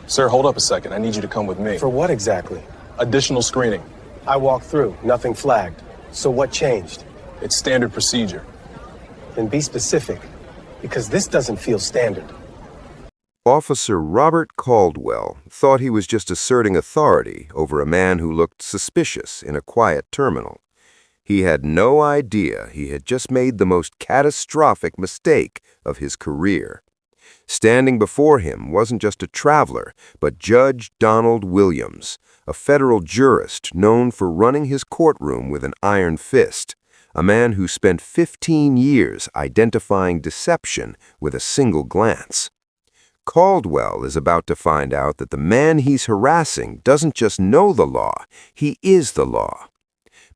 Sir, hold up a second. I need you to come with me. For what exactly? Additional screening. I walked through, nothing flagged. So what changed? It's standard procedure. Then be specific, because this doesn't feel standard. Officer Robert Caldwell thought he was just asserting authority over a man who looked suspicious in a quiet terminal. He had no idea he had just made the most catastrophic mistake of his career. Standing before him wasn't just a traveler, but Judge Donald Williams, a federal jurist known for running his courtroom with an iron fist, a man who spent 15 years identifying deception with a single glance. Caldwell is about to find out that the man he's harassing doesn't just know the law, he is the law.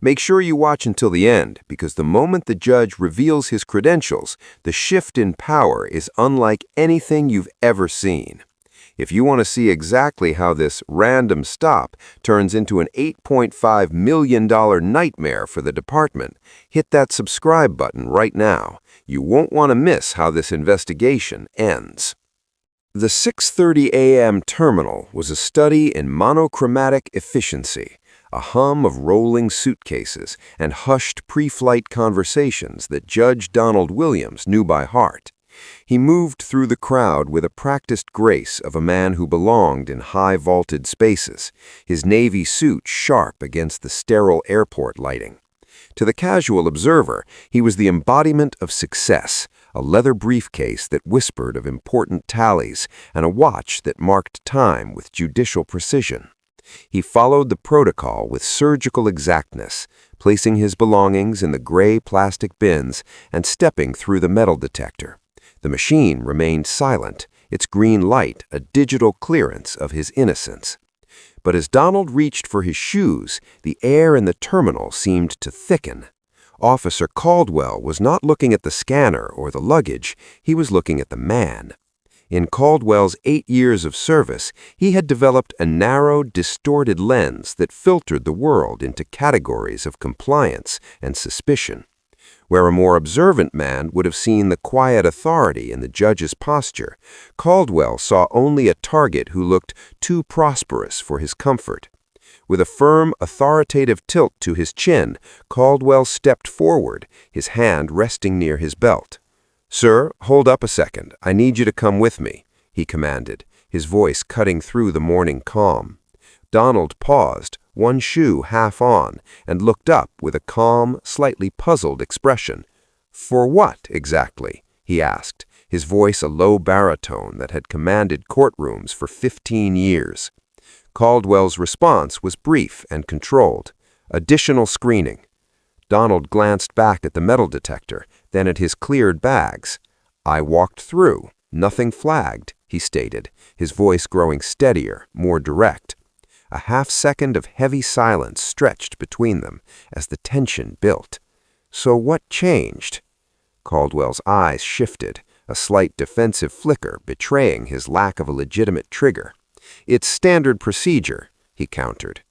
Make sure you watch until the end, because the moment the judge reveals his credentials, the shift in power is unlike anything you've ever seen. If you want to see exactly how this random stop turns into an $8.5 million nightmare for the department, hit that subscribe button right now. You won't want to miss how this investigation ends. The 6:30 a.m. terminal was a study in monochromatic efficiency, a hum of rolling suitcases and hushed pre-flight conversations that Judge Donald Williams knew by heart. He moved through the crowd with a practiced grace of a man who belonged in high-vaulted spaces, his navy suit sharp against the sterile airport lighting. To the casual observer, he was the embodiment of success, a leather briefcase that whispered of important tallies, and a watch that marked time with judicial precision. He followed the protocol with surgical exactness, placing his belongings in the gray plastic bins and stepping through the metal detector. The machine remained silent, its green light a digital clearance of his innocence. But as Donald reached for his shoes, the air in the terminal seemed to thicken. Officer Caldwell was not looking at the scanner or the luggage, he was looking at the man. In Caldwell's 8 years of service, he had developed a narrow, distorted lens that filtered the world into categories of compliance and suspicion. Where a more observant man would have seen the quiet authority in the judge's posture, Caldwell saw only a target who looked too prosperous for his comfort. With a firm, authoritative tilt to his chin, Caldwell stepped forward, his hand resting near his belt. "Sir, hold up a second. I need you to come with me," he commanded, his voice cutting through the morning calm. Donald paused, one shoe half on, and looked up with a calm, slightly puzzled expression. "For what, exactly?" he asked, his voice a low baritone that had commanded courtrooms for 15 years. Caldwell's response was brief and controlled. "Additional screening." Donald glanced back at the metal detector, then at his cleared bags. "I walked through. Nothing flagged," he stated, his voice growing steadier, more direct. A half-second of heavy silence stretched between them as the tension built. "So what changed?" Caldwell's eyes shifted, a slight defensive flicker betraying his lack of a legitimate trigger. "It's standard procedure," he countered.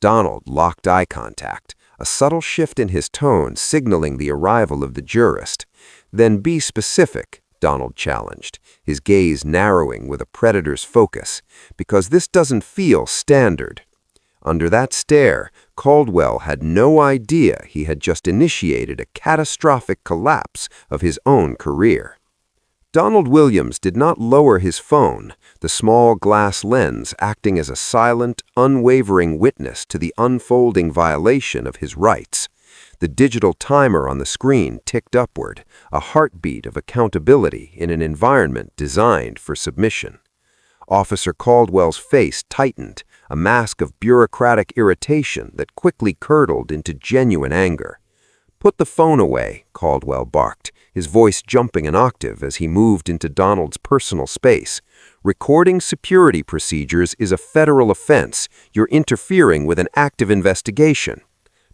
Donald locked eye contact, a subtle shift in his tone signaling the arrival of the jurist. "Then be specific," Donald challenged, his gaze narrowing with a predator's focus, "because this doesn't feel standard." Under that stare, Caldwell had no idea he had just initiated a catastrophic collapse of his own career. Donald Williams did not lower his phone, the small glass lens acting as a silent, unwavering witness to the unfolding violation of his rights. The digital timer on the screen ticked upward, a heartbeat of accountability in an environment designed for submission. Officer Caldwell's face tightened, a mask of bureaucratic irritation that quickly curdled into genuine anger. "Put the phone away," Caldwell barked, his voice jumping an octave as he moved into Donald's personal space. "Recording security procedures is a federal offense. You're interfering with an active investigation."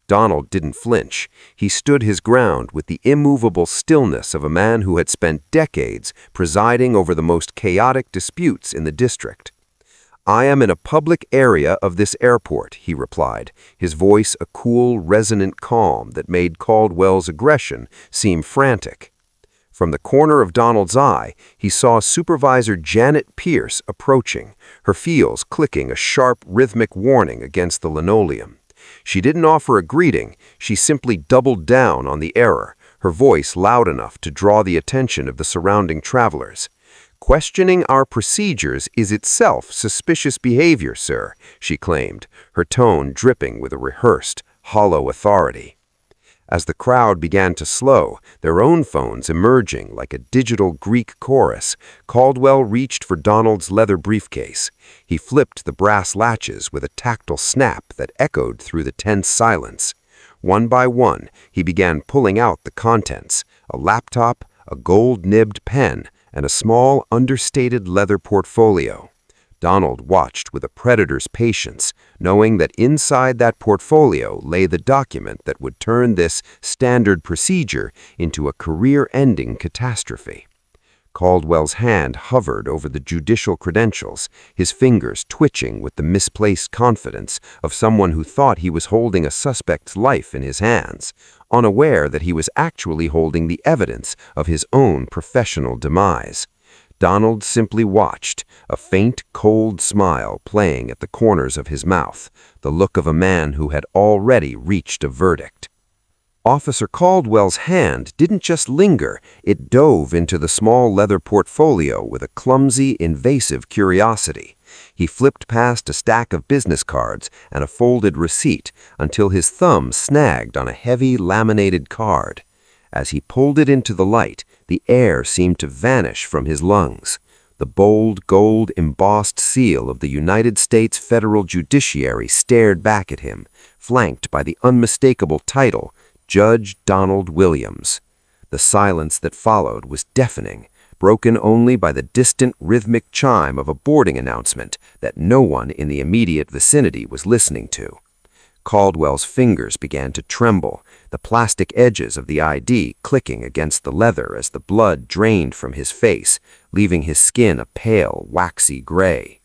Donald didn't flinch. He stood his ground with the immovable stillness of a man who had spent decades presiding over the most chaotic disputes in the district. "I am in a public area of this airport," he replied, his voice a cool, resonant calm that made Caldwell's aggression seem frantic. From the corner of Donald's eye, he saw Supervisor Janet Pierce approaching, her heels clicking a sharp, rhythmic warning against the linoleum. She didn't offer a greeting, she simply doubled down on the error, her voice loud enough to draw the attention of the surrounding travelers. "Questioning our procedures is itself suspicious behavior, sir," she claimed, her tone dripping with a rehearsed, hollow authority. As the crowd began to slow, their own phones emerging like a digital Greek chorus, Caldwell reached for Donald's leather briefcase. He flipped the brass latches with a tactile snap that echoed through the tense silence. One by one, he began pulling out the contents: a laptop, a gold-nibbed pen, and a small, understated leather portfolio. Donald watched with a predator's patience, knowing that inside that portfolio lay the document that would turn this standard procedure into a career-ending catastrophe. Caldwell's hand hovered over the judicial credentials, his fingers twitching with the misplaced confidence of someone who thought he was holding a suspect's life in his hands, unaware that he was actually holding the evidence of his own professional demise. Donald simply watched, a faint, cold smile playing at the corners of his mouth, the look of a man who had already reached a verdict. Officer Caldwell's hand didn't just linger, it dove into the small leather portfolio with a clumsy, invasive curiosity. He flipped past a stack of business cards and a folded receipt until his thumb snagged on a heavy, laminated card. As he pulled it into the light, the air seemed to vanish from his lungs. The bold, gold-embossed seal of the United States federal judiciary stared back at him, flanked by the unmistakable title, Judge Donald Williams. The silence that followed was deafening, broken only by the distant rhythmic chime of a boarding announcement that no one in the immediate vicinity was listening to. Caldwell's fingers began to tremble, the plastic edges of the ID clicking against the leather as the blood drained from his face, leaving his skin a pale, waxy gray.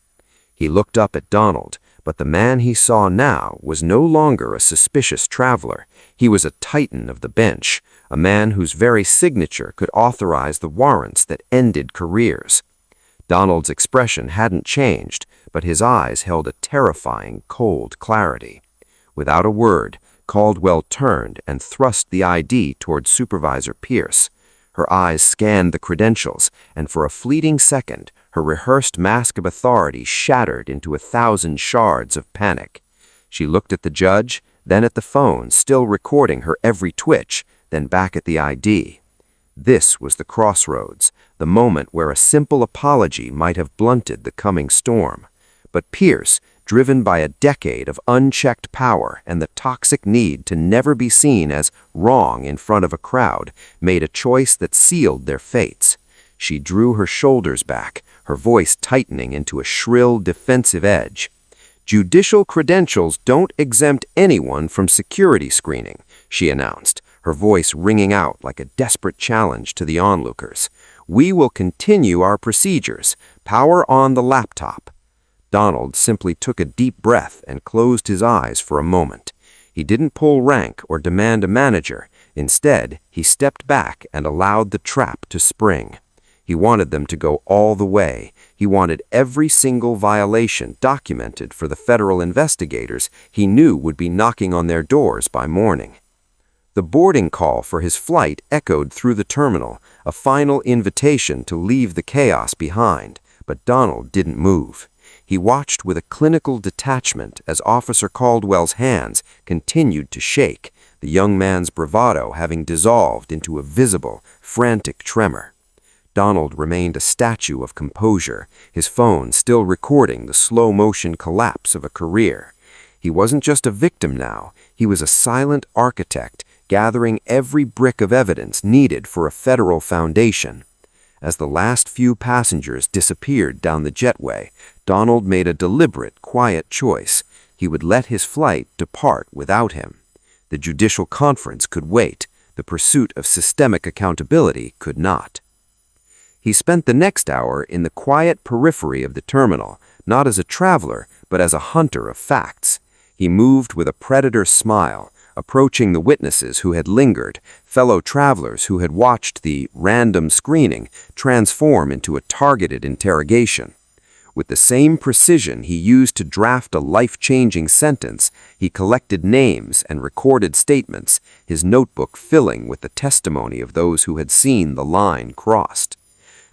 He looked up at Donald, but the man he saw now was no longer a suspicious traveler. He was a titan of the bench, a man whose very signature could authorize the warrants that ended careers. Donald's expression hadn't changed, but his eyes held a terrifying, cold clarity. Without a word, Caldwell turned and thrust the ID toward Supervisor Pierce. Her eyes scanned the credentials, and for a fleeting second, her rehearsed mask of authority shattered into 1,000 shards of panic. She looked at the judge, then at the phone, still recording her every twitch, then back at the ID. This was the crossroads, the moment where a simple apology might have blunted the coming storm. But Pierce, driven by a decade of unchecked power and the toxic need to never be seen as wrong in front of a crowd, made a choice that sealed their fates. She drew her shoulders back, her voice tightening into a shrill, defensive edge. "Judicial credentials don't exempt anyone from security screening," she announced, her voice ringing out like a desperate challenge to the onlookers. "We will continue our procedures. Power on the laptop." Donald simply took a deep breath and closed his eyes for a moment. He didn't pull rank or demand a manager. Instead, he stepped back and allowed the trap to spring. He wanted them to go all the way. He wanted every single violation documented for the federal investigators he knew would be knocking on their doors by morning. The boarding call for his flight echoed through the terminal, a final invitation to leave the chaos behind, but Donald didn't move. He watched with a clinical detachment as Officer Caldwell's hands continued to shake, the young man's bravado having dissolved into a visible, frantic tremor. Donald remained a statue of composure, his phone still recording the slow-motion collapse of a career. He wasn't just a victim now, he was a silent architect, gathering every brick of evidence needed for a federal foundation. As the last few passengers disappeared down the jetway, Donald made a deliberate, quiet choice. He would let his flight depart without him. The judicial conference could wait. The pursuit of systemic accountability could not. He spent the next hour in the quiet periphery of the terminal, not as a traveler, but as a hunter of facts. He moved with a predator's smile, approaching the witnesses who had lingered, fellow travelers who had watched the random screening transform into a targeted interrogation. With the same precision he used to draft a life-changing sentence, he collected names and recorded statements, his notebook filling with the testimony of those who had seen the line crossed.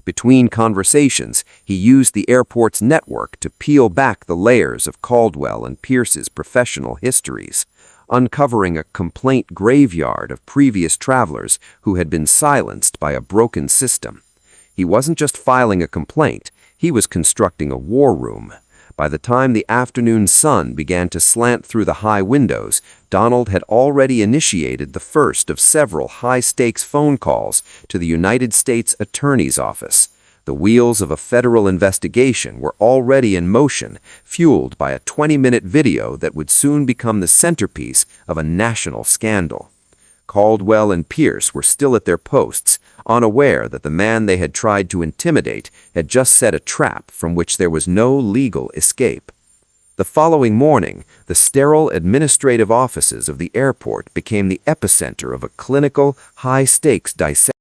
Between conversations, he used the airport's network to peel back the layers of Caldwell and Pierce's professional histories, uncovering a complaint graveyard of previous travelers who had been silenced by a broken system. He wasn't just filing a complaint, he was constructing a war room. By the time the afternoon sun began to slant through the high windows, Donald had already initiated the first of several high-stakes phone calls to the United States Attorney's Office. The wheels of a federal investigation were already in motion, fueled by a 20-minute video that would soon become the centerpiece of a national scandal. Caldwell and Pierce were still at their posts, unaware that the man they had tried to intimidate had just set a trap from which there was no legal escape. The following morning, the sterile administrative offices of the airport became the epicenter of a clinical, high-stakes dissection.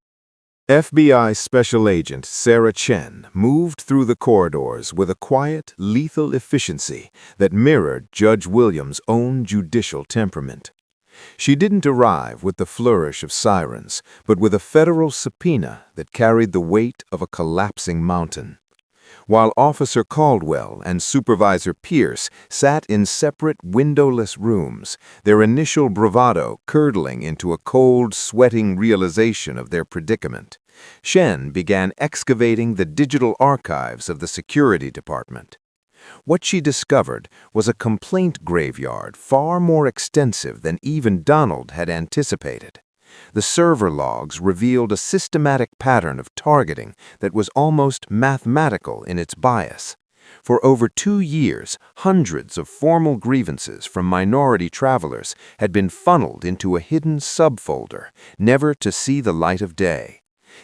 FBI Special Agent Sarah Chen moved through the corridors with a quiet, lethal efficiency that mirrored Judge Williams' own judicial temperament. She didn't arrive with the flourish of sirens, but with a federal subpoena that carried the weight of a collapsing mountain. While Officer Caldwell and Supervisor Pierce sat in separate windowless rooms, their initial bravado curdling into a cold, sweating realization of their predicament, Chen began excavating the digital archives of the security department. What she discovered was a complaint graveyard far more extensive than even Donald had anticipated. The server logs revealed a systematic pattern of targeting that was almost mathematical in its bias. For over 2 years, hundreds of formal grievances from minority travelers had been funneled into a hidden subfolder, never to see the light of day.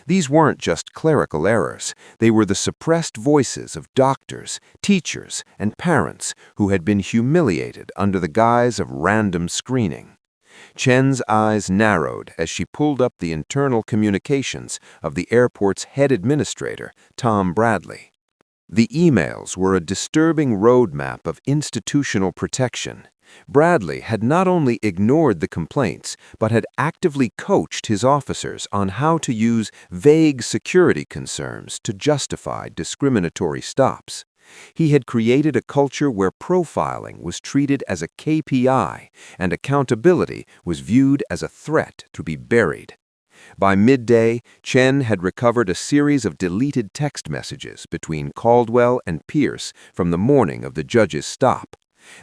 These weren't just clerical errors, they were the suppressed voices of doctors, teachers, and parents who had been humiliated under the guise of random screening. Chen's eyes narrowed as she pulled up the internal communications of the airport's head administrator, Tom Bradley. The emails were a disturbing roadmap of institutional protection. Bradley had not only ignored the complaints, but had actively coached his officers on how to use vague security concerns to justify discriminatory stops. He had created a culture where profiling was treated as a KPI and accountability was viewed as a threat to be buried. By midday, Chen had recovered a series of deleted text messages between Caldwell and Pierce from the morning of the judge's stop.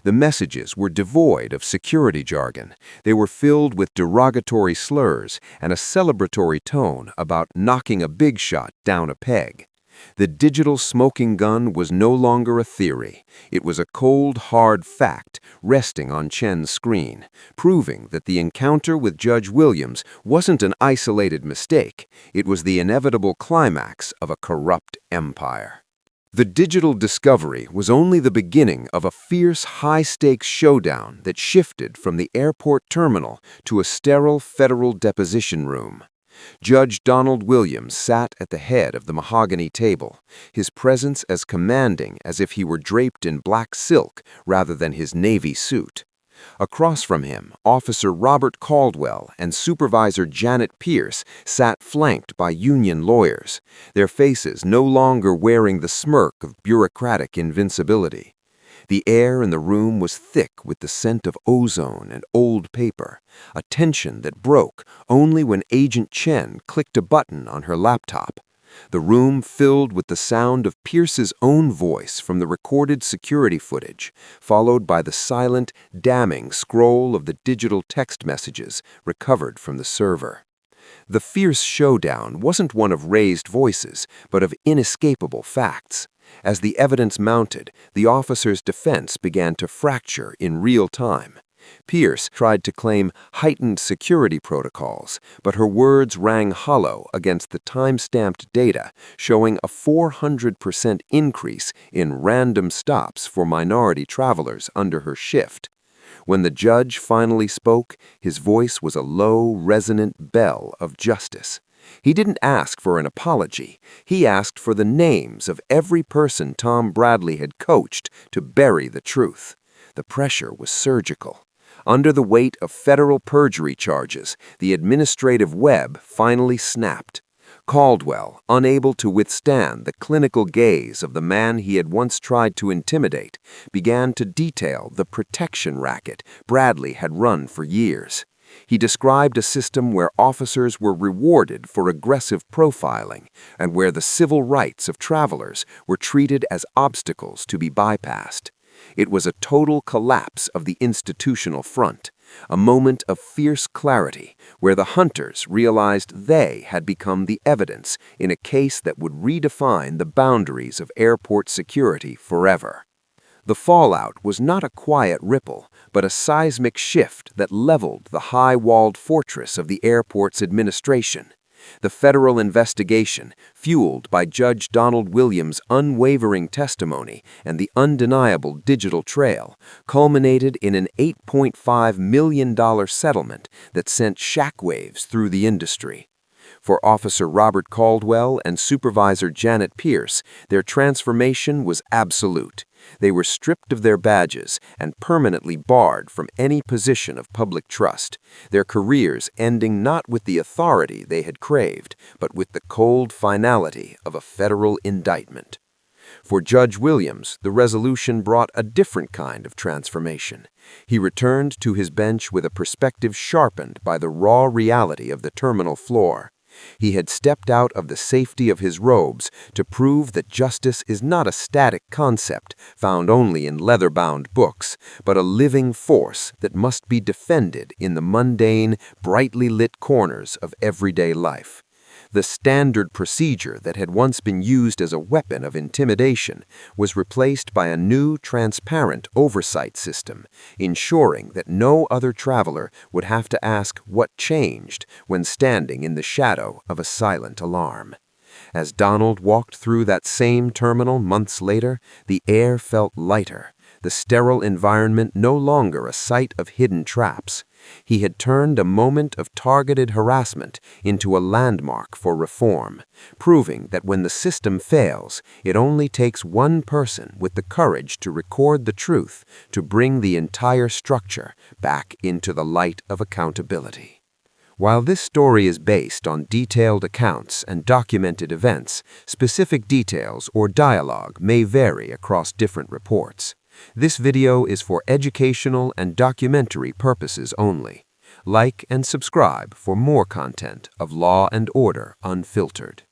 The messages were devoid of security jargon. They were filled with derogatory slurs and a celebratory tone about knocking a big shot down a peg. The digital smoking gun was no longer a theory. It was a cold, hard fact resting on Chen's screen, proving that the encounter with Judge Williams wasn't an isolated mistake. It was the inevitable climax of a corrupt empire. The digital discovery was only the beginning of a fierce, high-stakes showdown that shifted from the airport terminal to a sterile federal deposition room. Judge Donald Williams sat at the head of the mahogany table, his presence as commanding as if he were draped in black silk rather than his Navy suit. Across from him, Officer Robert Caldwell and Supervisor Janet Pierce sat flanked by union lawyers, their faces no longer wearing the smirk of bureaucratic invincibility. The air in the room was thick with the scent of ozone and old paper, a tension that broke only when Agent Chen clicked a button on her laptop. The room filled with the sound of Pierce's own voice from the recorded security footage, followed by the silent, damning scroll of the digital text messages recovered from the server. The fierce showdown wasn't one of raised voices, but of inescapable facts. As the evidence mounted, the officer's defense began to fracture in real time. Pierce tried to claim heightened security protocols, but her words rang hollow against the time-stamped data showing a 400% increase in random stops for minority travelers under her shift. When the judge finally spoke, his voice was a low, resonant bell of justice. He didn't ask for an apology. He asked for the names of every person Tom Bradley had coached to bury the truth. The pressure was surgical. Under the weight of federal perjury charges, the administrative web finally snapped. Caldwell, unable to withstand the clinical gaze of the man he had once tried to intimidate, began to detail the protection racket Bradley had run for years. He described a system where officers were rewarded for aggressive profiling and where the civil rights of travelers were treated as obstacles to be bypassed. It was a total collapse of the institutional front, a moment of fierce clarity where the hunters realized they had become the evidence in a case that would redefine the boundaries of airport security forever. The fallout was not a quiet ripple, but a seismic shift that leveled the high-walled fortress of the airport's administration. The federal investigation, fueled by Judge Donald Williams' unwavering testimony and the undeniable digital trail, culminated in an $8.5 million settlement that sent shockwaves through the industry. For Officer Robert Caldwell and Supervisor Janet Pierce, their transformation was absolute. They were stripped of their badges and permanently barred from any position of public trust, their careers ending not with the authority they had craved, but with the cold finality of a federal indictment. For Judge Williams, the resolution brought a different kind of transformation. He returned to his bench with a perspective sharpened by the raw reality of the terminal floor. He had stepped out of the safety of his robes to prove that justice is not a static concept found only in leather-bound books, but a living force that must be defended in the mundane, brightly lit corners of everyday life. The standard procedure that had once been used as a weapon of intimidation was replaced by a new, transparent oversight system, ensuring that no other traveler would have to ask what changed when standing in the shadow of a silent alarm. As Donald walked through that same terminal months later, the air felt lighter, the sterile environment no longer a site of hidden traps. He had turned a moment of targeted harassment into a landmark for reform, proving that when the system fails, it only takes one person with the courage to record the truth to bring the entire structure back into the light of accountability. While this story is based on detailed accounts and documented events, specific details or dialogue may vary across different reports. This video is for educational and documentary purposes only. Like and subscribe for more content of Law and Order Unfiltered.